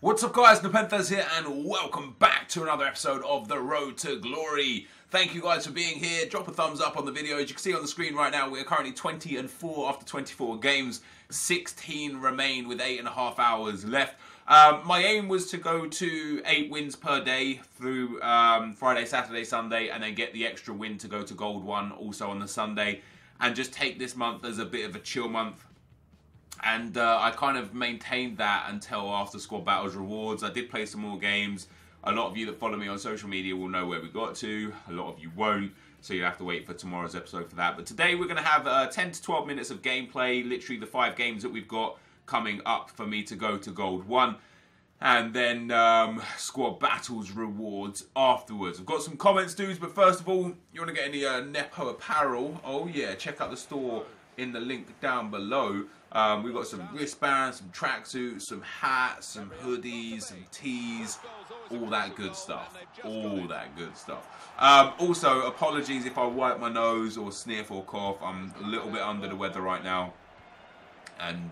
What's up guys, NepentheZ here and welcome back to another episode of The Road to Glory. Thank you guys for being here. Drop a thumbs up on the video. As you can see on the screen right now, we are currently 20-4 after 24 games. 16 remain with 8.5 hours left. My aim was to go to 8 wins per day through Friday, Saturday, Sunday, and then get the extra win to go to Gold 1 also on the Sunday. And just take this month as a bit of a chill month. And I kind of maintained that until after Squad Battles rewards. I did play some more games. A lot of you that follow me on social media will know where we got to. A lot of you won't. So you'll have to wait for tomorrow's episode for that. But today we're going to have 10 to 12 minutes of gameplay. Literally the 5 games that we've got coming up for me to go to Gold 1. And then Squad Battles rewards afterwards. I've got some comments, dudes. But first of all, you want to get any Nepo apparel? Oh yeah, check out the store in the link down below. We've got some wristbands, some tracksuits, some hats, some hoodies, some tees, all that good stuff. All that good stuff. Also, apologies if I wipe my nose or sniff or cough. I'm a little bit under the weather right now. And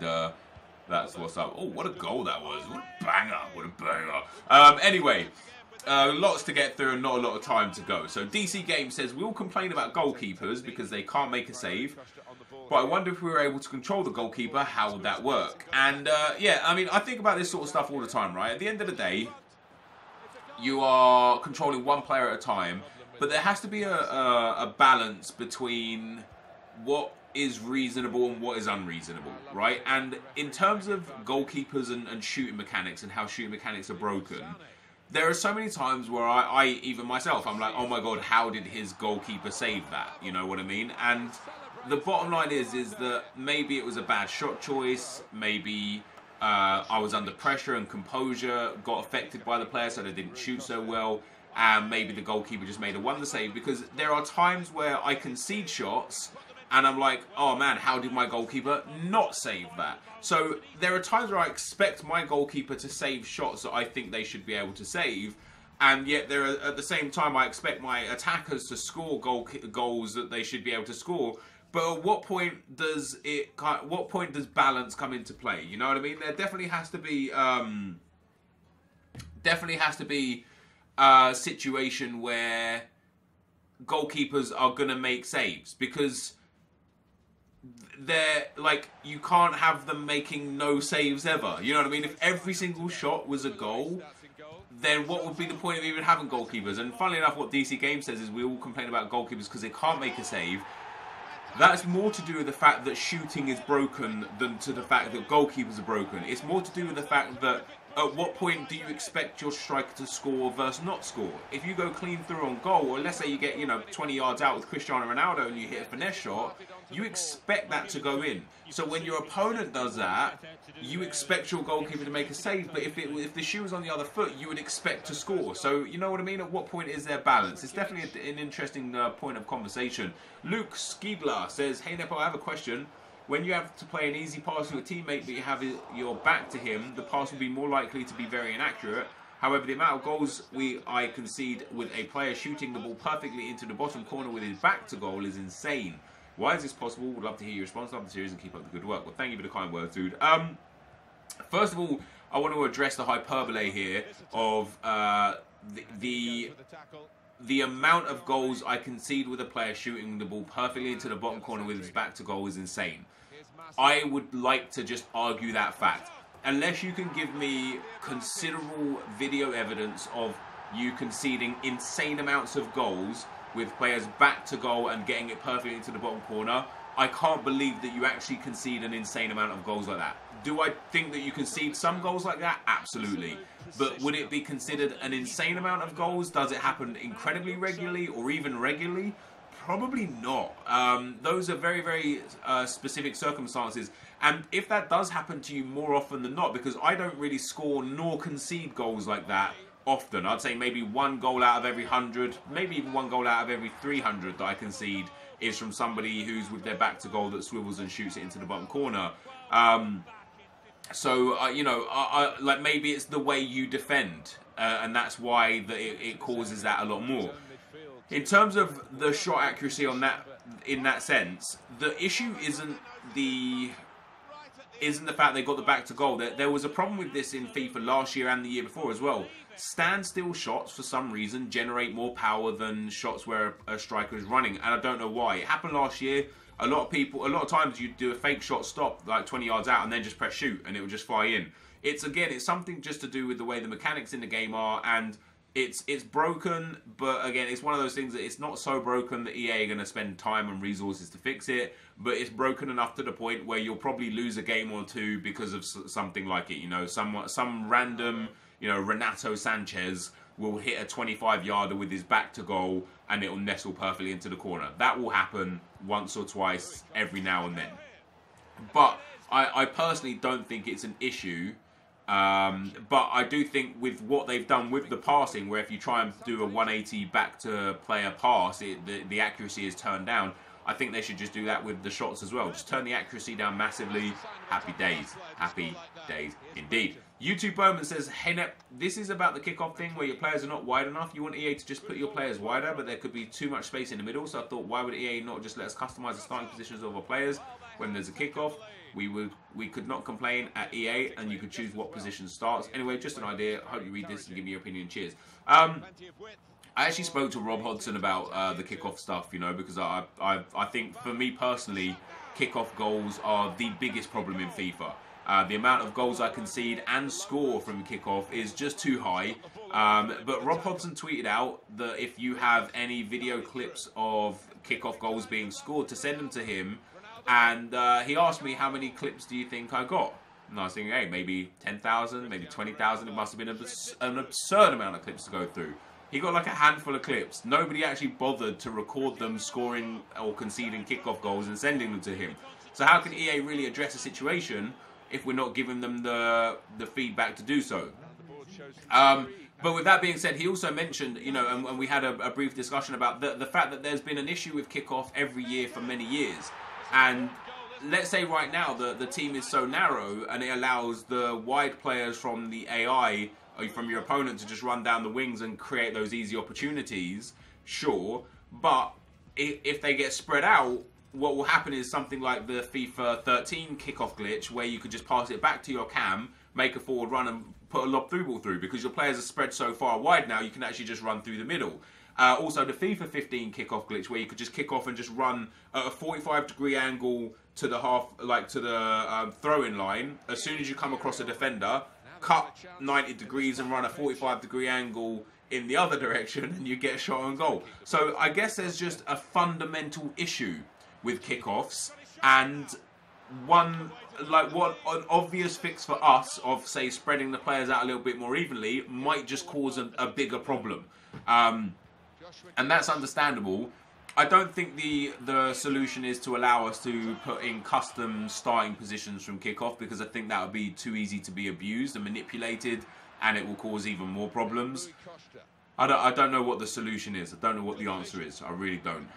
that's what's up. Oh, what a goal that was. What a banger. What a banger. Anyway, lots to get through and not a lot of time to go. So DC Games says, we all complain about goalkeepers because they can't make a save. But I wonder if we were able to control the goalkeeper, how would that work? And yeah, I mean, I think about this sort of stuff all the time, right? At the end of the day, you are controlling one player at a time, but there has to be a balance between what is reasonable and what is unreasonable, right? And in terms of goalkeepers and shooting mechanics and how shooting mechanics are broken, there are so many times where I even myself, I'm like, oh my god, how did his goalkeeper save that? You know what I mean? And the bottom line is that maybe it was a bad shot choice, maybe I was under pressure and composure got affected by the player so they didn't shoot so well, and maybe the goalkeeper just made a wonder save, because there are times where I concede shots and I'm like, oh man, how did my goalkeeper not save that? So there are times where I expect my goalkeeper to save shots that I think they should be able to save, and yet there are, at the same time, I expect my attackers to score goals that they should be able to score. But at what point does balance come into play? You know what I mean? There definitely has to be a situation where goalkeepers are gonna make saves, because they're like, you can't have them making no saves ever. You know what I mean? If every single shot was a goal, then what would be the point of even having goalkeepers? And funnily enough, what DC Games says is we all complain about goalkeepers because they can't make a save. That's more to do with the fact that shooting is broken than to the fact that goalkeepers are broken. It's more to do with the fact that at what point do you expect your striker to score versus not score? If you go clean through on goal, or let's say you get, 20 yards out with Cristiano Ronaldo and you hit a finesse shot, you expect that to go in. So when your opponent does that, you expect your goalkeeper to make a save, but if the shoe was on the other foot, you would expect to score. So you know what I mean? At what point is there balance? It's definitely an interesting point of conversation. Luke Skiedler says, hey Nepo, I have a question. When you have to play an easy pass to a teammate but you have your back to him, the pass will be more likely to be very inaccurate. However, the amount of goals I concede with a player shooting the ball perfectly into the bottom corner with his back to goal is insane. Why is this possible? Would love to hear your response. Love the series and keep up the good work. Well, thank you for the kind words, dude. First of all, I want to address the hyperbole here of the amount of goals I concede with a player shooting the ball perfectly into the bottom corner with his back to goal is insane. I would like to just argue that fact. Unless you can give me considerable video evidence of you conceding insane amounts of goals with players back to goal and getting it perfectly into the bottom corner, I can't believe that you actually concede an insane amount of goals like that. Do I think that you concede some goals like that? Absolutely. But would it be considered an insane amount of goals? Does it happen incredibly regularly or even regularly? Probably not. Those are very, very specific circumstances. And if that does happen to you more often than not, because I don't really score nor concede goals like that often. I'd say maybe 1 goal out of every 100, maybe even 1 goal out of every 300 that I concede is from somebody who's with their back to goal that swivels and shoots it into the bottom corner. Like maybe it's the way you defend, and that's why it causes that a lot more. In terms of the shot accuracy on that, in that sense, the issue isn't the isn't the fact they got the back to goal. There was a problem with this in FIFA last year and the year before as well. Standstill shots, for some reason, generate more power than shots where a striker is running, and I don't know why. It happened last year. A lot of times you do a fake shot stop like 20 yards out and then just press shoot and it will just fly in. It's something just to do with the way the mechanics in the game are, and it's broken, but again, it's one of those things that it's not so broken that EA are going to spend time and resources to fix it, but it's broken enough to the point where you'll probably lose a game or two because of something like it. You know, some random, you know, Renato Sanchez will hit a 25-yarder with his back to goal and it'll nestle perfectly into the corner. That will happen once or twice every now and then. But I personally don't think it's an issue. But I do think with what they've done with the passing, where if you try and do a 180 back to player pass, the accuracy is turned down. I think they should just do that with the shots as well. Just turn the accuracy down massively. Happy days. Happy days indeed. YouTube Bowman says, hey Nep, this is about the kickoff thing where your players are not wide enough. You want EA to just put your players wider, but there could be too much space in the middle. So I thought, why would EA not just let us customize the starting positions of our players when there's a kickoff? We could not complain at EA, and you could choose what position starts. Anyway, just an idea. Hope you read this and give me your opinion. Cheers. I actually spoke to Rob Hodgson about the kickoff stuff, you know, because I think for me personally, kickoff goals are the biggest problem in FIFA. The amount of goals I concede and score from kickoff is just too high. But Rob Hodgson tweeted out that if you have any video clips of kickoff goals being scored, to send them to him. And he asked me, how many clips do you think I got? And I was thinking, hey, maybe 10,000, maybe 20,000. It must have been an absurd amount of clips to go through. He got like a handful of clips. Nobody actually bothered to record them scoring or conceding kickoff goals and sending them to him. So how can EA really address a situation if we're not giving them the feedback to do so? But with that being said, he also mentioned, you know, and we had a brief discussion about the fact that there's been an issue with kickoff every year for many years. And let's say right now the team is so narrow and it allows the wide players from the AI, or from your opponent, to just run down the wings and create those easy opportunities, sure. But if they get spread out, what will happen is something like the FIFA 13 kickoff glitch, where you could just pass it back to your cam, make a forward run and put a lob through ball through, because your players are spread so far wide now, you can actually just run through the middle. Also, the FIFA 15 kickoff glitch, where you could just kick off and just run at a 45-degree angle to the throw-in line. As soon as you come across a defender, cut 90 degrees and run a 45-degree angle in the other direction, and you get a shot on goal. So I guess there's just a fundamental issue with kickoffs, and an obvious fix for us of, say, spreading the players out a little bit more evenly might just cause a bigger problem. And that's understandable. I don't think the solution is to allow us to put in custom starting positions from kickoff, because I think that would be too easy to be abused and manipulated, and it will cause even more problems. I don't know what the solution is. I don't know what the answer is. I really don't.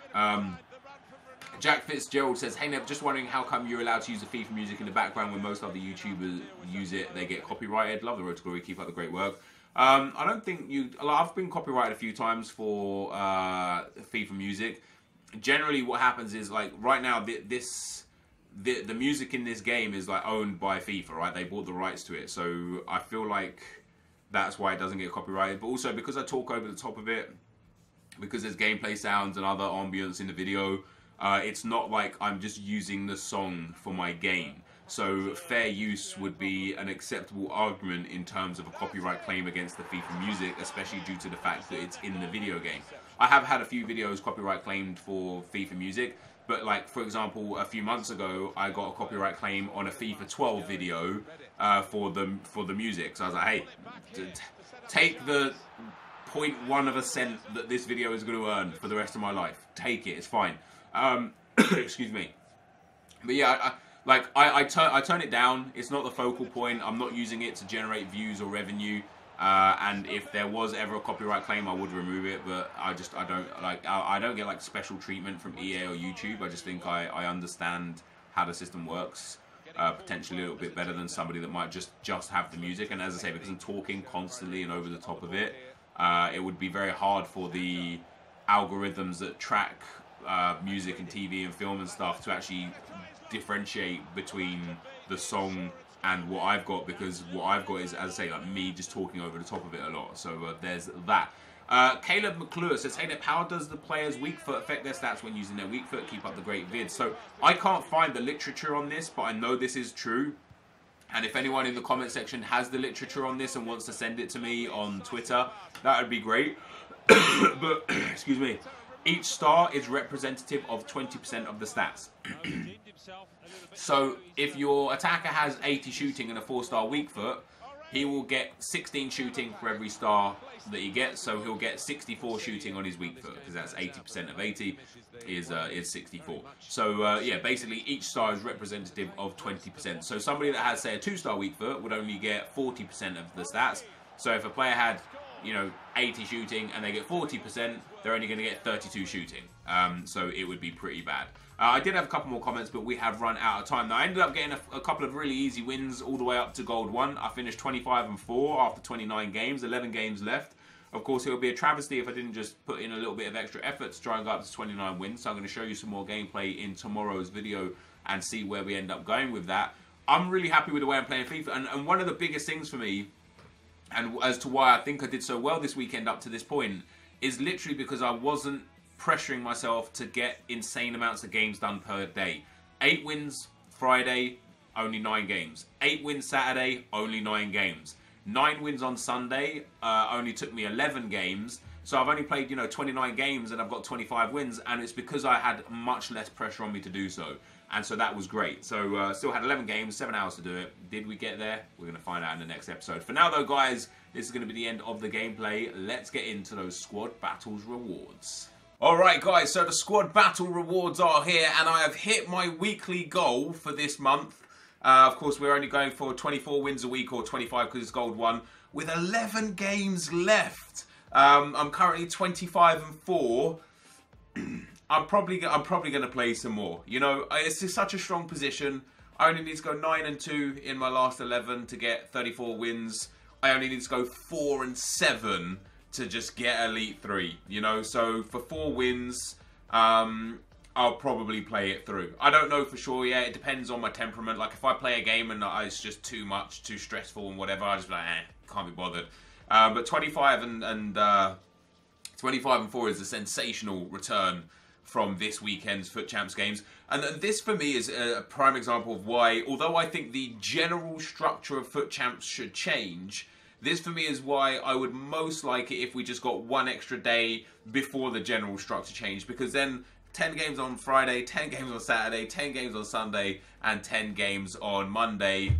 Jack Fitzgerald says, hey Neb, just wondering how come you're allowed to use the FIFA music in the background when most other YouTubers use it, they get copyrighted. Love the Road to Glory, keep up the great work. I don't think I've been copyrighted a few times for FIFA music. Generally what happens is, like, right now the music in this game is like owned by FIFA, right? They bought the rights to it, so I feel like that's why it doesn't get copyrighted. But also because I talk over the top of it, because there's gameplay sounds and other ambience in the video, it's not like I'm just using the song for my game. So fair use would be an acceptable argument in terms of a copyright claim against the FIFA music, especially due to the fact that it's in the video game. I have had a few videos copyright claimed for FIFA music, but, like, for example, a few months ago, I got a copyright claim on a FIFA 12 video for the music. So I was like, hey, take the 0.1 of a cent that this video is going to earn for the rest of my life. Take it, it's fine. Excuse me. But yeah, I turn it down. It's not the focal point. I'm not using it to generate views or revenue. And if there was ever a copyright claim, I would remove it. But I don't get like special treatment from EA or YouTube. I just think I understand how the system works potentially a little bit better than somebody that might just have the music. And as I say, because I'm talking constantly and over the top of it, it would be very hard for the algorithms that track music and TV and film and stuff to actually differentiate between the song and what I've got, because what I've got is, as I say, like me just talking over the top of it a lot. So there's that. Caleb McClure says, hey Nep, how does the player's weak foot affect their stats when using their weak foot? Keep up the great vids. So I can't find the literature on this, but I know this is true. And if anyone in the comment section has the literature on this and wants to send it to me on Twitter, that would be great. But, excuse me, each star is representative of 20% of the stats. So if your attacker has 80 shooting and a 4-star weak foot, he will get 16 shooting for every star that he gets. So he'll get 64 shooting on his weak foot, because that's 80% of 80 is 64. So yeah, basically each star is representative of 20%. So somebody that has, say, a 2-star weak foot would only get 40% of the stats. So if a player had, you know, 80 shooting and they get 40%, they're only going to get 32 shooting. So it would be pretty bad. I did have a couple more comments, but we have run out of time. Now, I ended up getting a couple of really easy wins all the way up to Gold 1. I finished 25-4 after 29 games, 11 games left. Of course, it would be a travesty if I didn't just put in a little bit of extra effort to try and go up to 29 wins. So I'm going to show you some more gameplay in tomorrow's video and see where we end up going with that. I'm really happy with the way I'm playing FIFA. And one of the biggest things for me, and as to why I think I did so well this weekend up to this point, is literally because I wasn't pressuring myself to get insane amounts of games done per day. 8 wins Friday, only 9 games. 8 wins Saturday, only 9 games. 9 wins on Sunday, only took me 11 games. So I've only played, you know, 29 games and I've got 25 wins, and it's because I had much less pressure on me to do so. And so that was great. So still had 11 games, 7 hours to do it. Did we get there? We're going to find out in the next episode. For now though, guys, this is going to be the end of the gameplay. Let's get into those squad battles rewards. Alright guys, so the squad battle rewards are here, and I have hit my weekly goal for this month. Of course, we're only going for 24 wins a week, or 25 because it's Gold 1, with 11 games left. I'm currently 25-4. I'm probably going to play some more. You know, it's just such a strong position. I only need to go 9-2 in my last 11 to get 34 wins. I only need to go 4-7 to just get Elite 3, you know. So for 4 wins, I'll probably play it through. I don't know for sure yet. It depends on my temperament. Like if I play a game and it's just too much, too stressful and whatever, I just be like, can't be bothered. But 25-4 is a sensational return from this weekend's Foot Champs games. And this for me is a prime example of why, although I think the general structure of Foot Champs should change, this for me is why I would most like it if we just got 1 extra day before the general structure change, because then 10 games on Friday, 10 games on Saturday, 10 games on Sunday, and 10 games on Monday.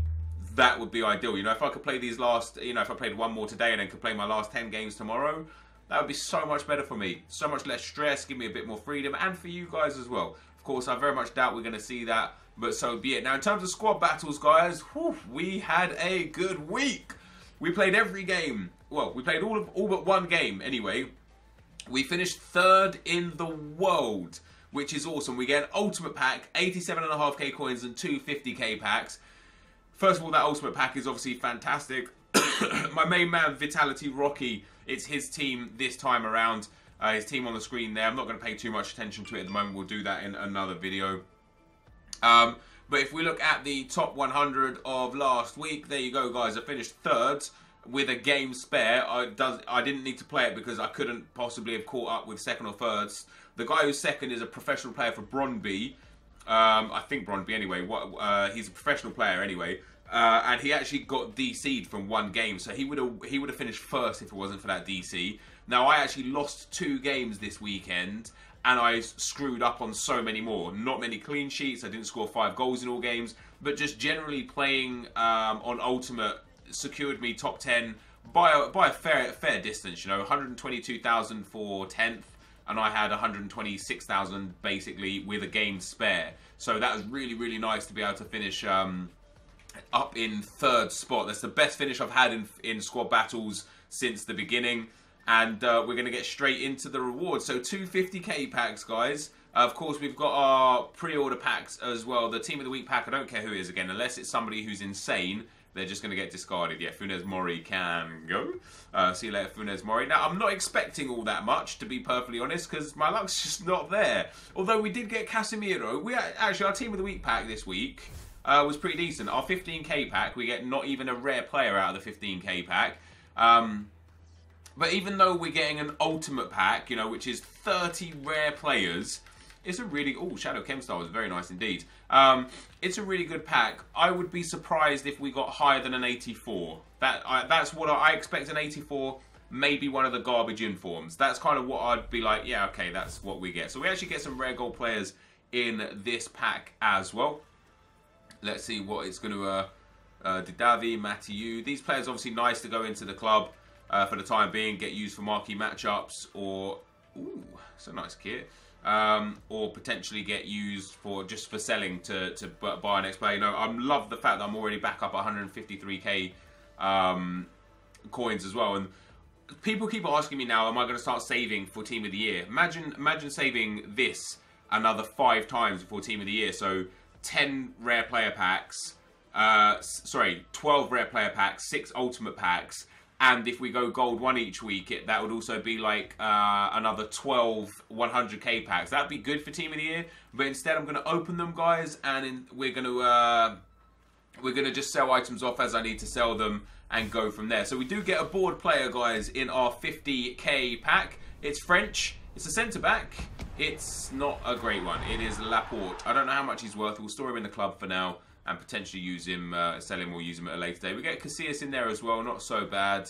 That would be ideal. You know, if I could play these last, you know, if I played 1 more today and then could play my last 10 games tomorrow, that would be so much better for me. So much less stress, give me a bit more freedom, and for you guys as well. Of course, I very much doubt we're going to see that, but so be it. Now, in terms of squad battles, guys, whew, we had a good week. We played every game. Well, we played all but 1 game anyway. We finished 3rd in the world, which is awesome. We get an ultimate pack, 87.5k coins and 2 50k packs. First of all, that ultimate pack is obviously fantastic. My main man, Vitality Rocky, it's his team this time around. His team on the screen there. I'm not going to pay too much attention to it at the moment. We'll do that in another video. But if we look at the top 100 of last week, there you go, guys. I finished 3rd with a game spare. I didn't need to play it because I couldn't possibly have caught up with 2nd or 3rd. The guy who's 2nd is a professional player for Brøndby. I think Brøndby anyway. He's a professional player anyway. And he actually got DC'd from 1 game, so he would have finished 1st if it wasn't for that DC. Now I actually lost 2 games this weekend, and I screwed up on so many more. Not many clean sheets. I didn't score 5 goals in all games, but just generally playing on Ultimate secured me top 10 by a fair distance. You know, 122,000 for 10th. And I had 126,000 basically with a game spare. So that was really, really nice to be able to finish up in 3rd spot. That's the best finish I've had in squad battles since the beginning. And we're going to get straight into the rewards. So 2 50k packs, guys. Of course, we've got our pre-order packs as well. The Team of the Week pack, I don't care who it is again, unless it's somebody who's insane, They're just going to get discarded. Yeah, Funes Mori can go. See you later, Funes Mori. Now, I'm not expecting all that much, to be perfectly honest, because my luck's just not there. Although we did get Casemiro. Actually, our Team of the Week pack this week was pretty decent. Our 15k pack, we get not even a rare player out of the 15k pack. But even though we're getting an ultimate pack, you know, which is 30 rare players, it's a really... Oh, Shadow Chemstar was very nice indeed. It's a really good pack. I would be surprised if we got higher than an 84. That's what I expect, an 84, maybe one of the garbage informs. That's kind of what I'd be like, yeah, okay, that's what we get. So we actually get some rare gold players in this pack as well. Let's see what it's going to... Didavi, Mathieu. These players obviously nice to go into the club for the time being, get used for marquee matchups, or... Ooh, it's a nice kit. Or potentially get used for just for selling to buy an next player. You know, I love the fact that I'm already back up 153k coins as well. And people keep asking me now, am I going to start saving for Team of the Year? Imagine saving this another 5 times before Team of the Year. So 10 rare player packs. 12 rare player packs, 6 ultimate packs. And if we go gold 1 each week, that would also be like another 12 100k packs. That'd be good for Team of the Year. But instead, I'm going to open them, guys, and we're going to just sell items off as I need to sell them and go from there. So we do get a board player, guys, in our 50k pack. It's French. It's a centre back. It's not a great one. It is Laporte. I don't know how much he's worth. We'll store him in the club for now and potentially use him, sell him or use him at a later date. We get Casillas in there as well, not so bad.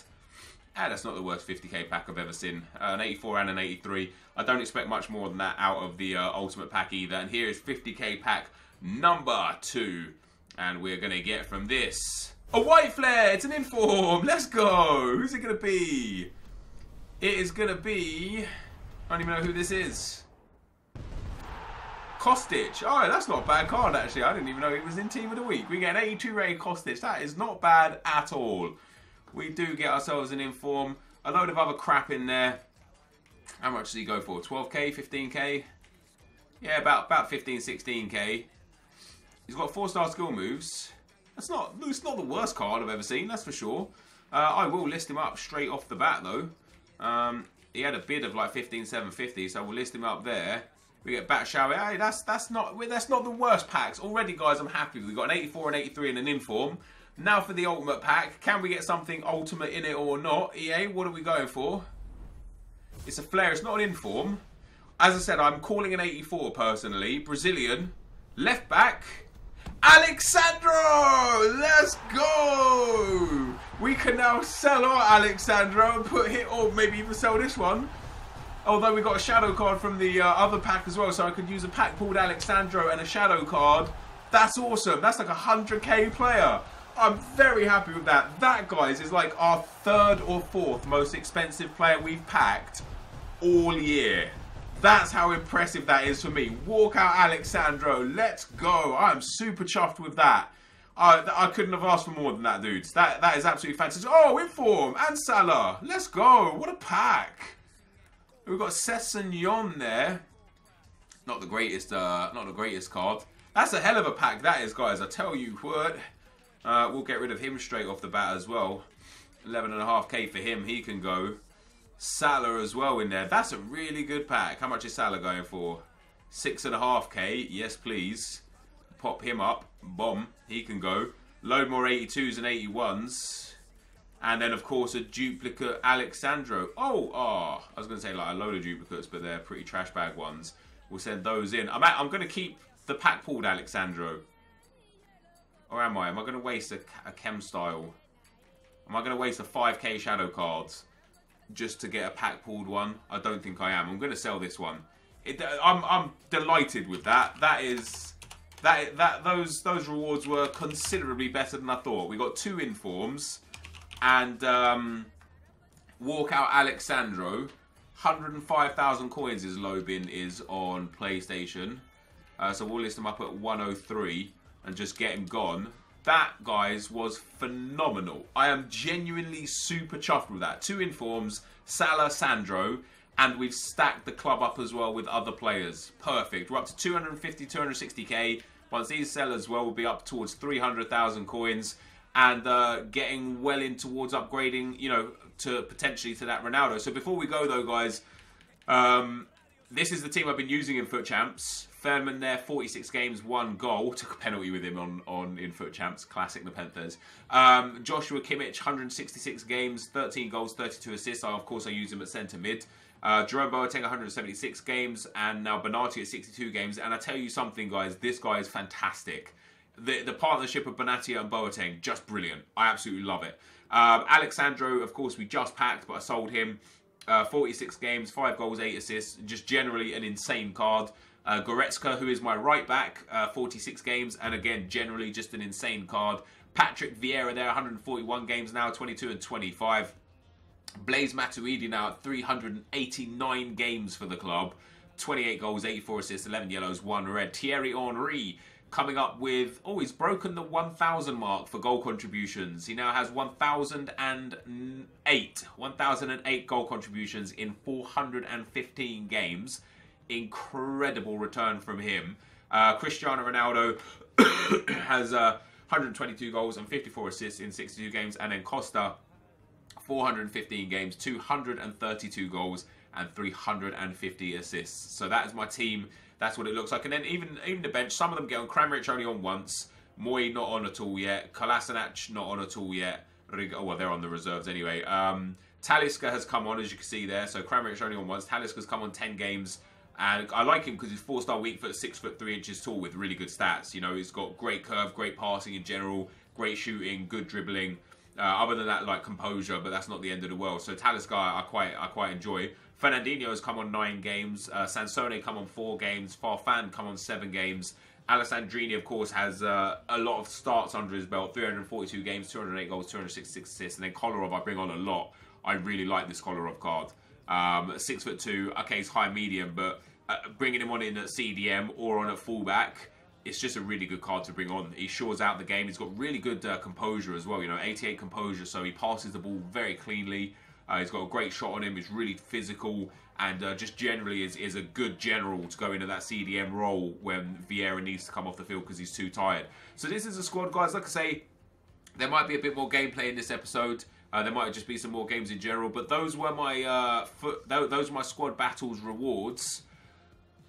That's not the worst 50k pack I've ever seen. An 84 and an 83. I don't expect much more than that out of the ultimate pack either. And here is 50k pack number 2. And we're going to get from this a white flare. It's an inform. Let's go. Who's it going to be? It is going to be... I don't even know who this is. Kostic. Oh, that's not a bad card, actually. I didn't even know it was in Team of the Week. We get an 82 rated Kostic. That is not bad at all. We do get ourselves an inform. A load of other crap in there. How much does he go for? 12k? 15k? Yeah, about 15, 16k. He's got 4-star skill moves. It's not the worst card I've ever seen, that's for sure. I will list him up straight off the bat, though. He had a bid of like 15,750, so we'll list him up there. We get Batshuayi. Hey, that's not the worst packs. Already, guys, I'm happy. We've got an 84, an 83, and an inform. Now for the ultimate pack. Can we get something ultimate in it or not? EA, what are we going for? It's a flare. It's not an inform. As I said, I'm calling an 84 personally. Brazilian. Left back. Alexandro! Let's go! We can now sell our Alexandro and put hit, or maybe even sell this one. Although we got a shadow card from the other pack as well, so I could use a pack pulled Alexandro and a shadow card. That's awesome. That's like a 100k player. I'm very happy with that. That, guys, is like our 3rd or 4th most expensive player we've packed all year. That's how impressive that is for me. Walk out Alexandro. Let's go. I'm super chuffed with that. I couldn't have asked for more than that, dudes. That is absolutely fantastic. Oh, inform and Salah. Let's go. What a pack. We've got Sessegnon there. Not the greatest card. That's a hell of a pack, that is, guys. I tell you what. We'll get rid of him straight off the bat as well. 11.5k for him. He can go. Salah as well in there. That's a really good pack. How much is Salah going for? 6.5k. Yes, please. Pop him up. Bomb. He can go. Load more 82s and 81s. And then, of course, a duplicate Alexandro. I was going to say like a load of duplicates, but they're pretty trash bag ones. We'll send those in. I'm going to keep the pack pulled Alexandro. Or am I? Am I going to waste a chem style? Am I going to waste a 5k shadow cards just to get a pack pulled one? I don't think I am. I'm going to sell this one. I'm delighted with that. Those rewards were considerably better than I thought. We got 2 informs. And walkout Alexandro, 105,000 coins his low bin is on PlayStation. So we'll list him up at 103 and just get him gone. That, guys, was phenomenal. I am genuinely super chuffed with that. 2 informs, Salah, Sandro, and we've stacked the club up as well with other players. Perfect. We're up to 250, 260k. Once these sell as well, we'll be up towards 300,000 coins. and getting well in towards upgrading, you know, to potentially to that Ronaldo. So before we go though, guys, this is the team I've been using in Foot Champs. Fernman there, 46 games, 1 goal. Took a penalty with him in Foot Champs. Classic NepentheZ. Joshua Kimmich, 166 games, 13 goals, 32 assists. Of course, I use him at centre mid. Jerome Boateng, 176 games, and now Bonatti at 62 games. And I tell you something, guys, this guy is fantastic. The partnership of Bonatti and Boateng, just brilliant. I absolutely love it. Alexandro, of course, we just packed, but I sold him. 46 games, 5 goals, 8 assists. Just generally an insane card. Goretzka, who is my right back, 46 games, and again, generally just an insane card. Patrick Vieira there, 141 games now, 22 and 25. Blaise Matuidi now at 389 games for the club. 28 goals, 84 assists, 11 yellows, 1 red. Thierry Henry coming up with, oh, he's broken the 1,000 mark for goal contributions. He now has 1,008 goal contributions in 415 games. Incredible return from him. Cristiano Ronaldo has 122 goals and 54 assists in 62 games. And then Costa, 415 games, 232 goals and 350 assists. So that is my team. That's what it looks like. And then even the bench, some of them get on. Kramaric only on once. Moy not on at all yet. Kolasinac not on at all yet. Oh, well, they're on the reserves anyway. Talisca has come on, as you can see there. So Kramaric only on once. Talisca's come on 10 games. And I like him because he's 4-star weak foot, 6'3" tall with really good stats. You know, he's got great curve, great passing in general, great shooting, good dribbling. Other than that, like composure, but that's not the end of the world. So Talisca I quite enjoy. Fernandinho has come on 9 games. Sansone come on 4 games. Farfan come on 7 games. Alessandrini, of course, has a lot of starts under his belt. 342 games, 208 goals, 266 assists. And then Kolarov I bring on a lot. I really like this Kolarov card. 6'2". Okay, he's high medium, but bringing him on in at CDM or on at fullback, it's just a really good card to bring on. He shores out the game. He's got really good composure as well. You know, 88 composure, so he passes the ball very cleanly. He's got a great shot on him. He's really physical and just generally is a good general to go into that CDM role when Vieira needs to come off the field because he's too tired. So this is a squad, guys. Like I say, there might be a bit more gameplay in this episode. There might just be some more games in general, but those were my those were my squad battles rewards.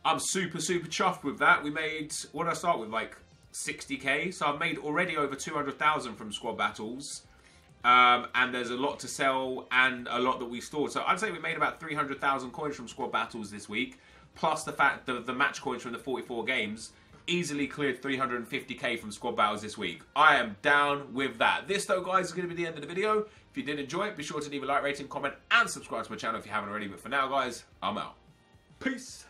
I'm super chuffed with that. We made, what did I start with, like 60k? So I've made already over 200,000 from squad battles. And there's a lot to sell and a lot that we stored. So I'd say we made about 300,000 coins from squad battles this week. Plus the fact that the match coins from the 44 games easily cleared 350k from squad battles this week. I am down with that. This though, guys, is going to be the end of the video. If you did enjoy it, be sure to leave a like, rating, comment and subscribe to my channel if you haven't already. But for now, guys, I'm out. Peace.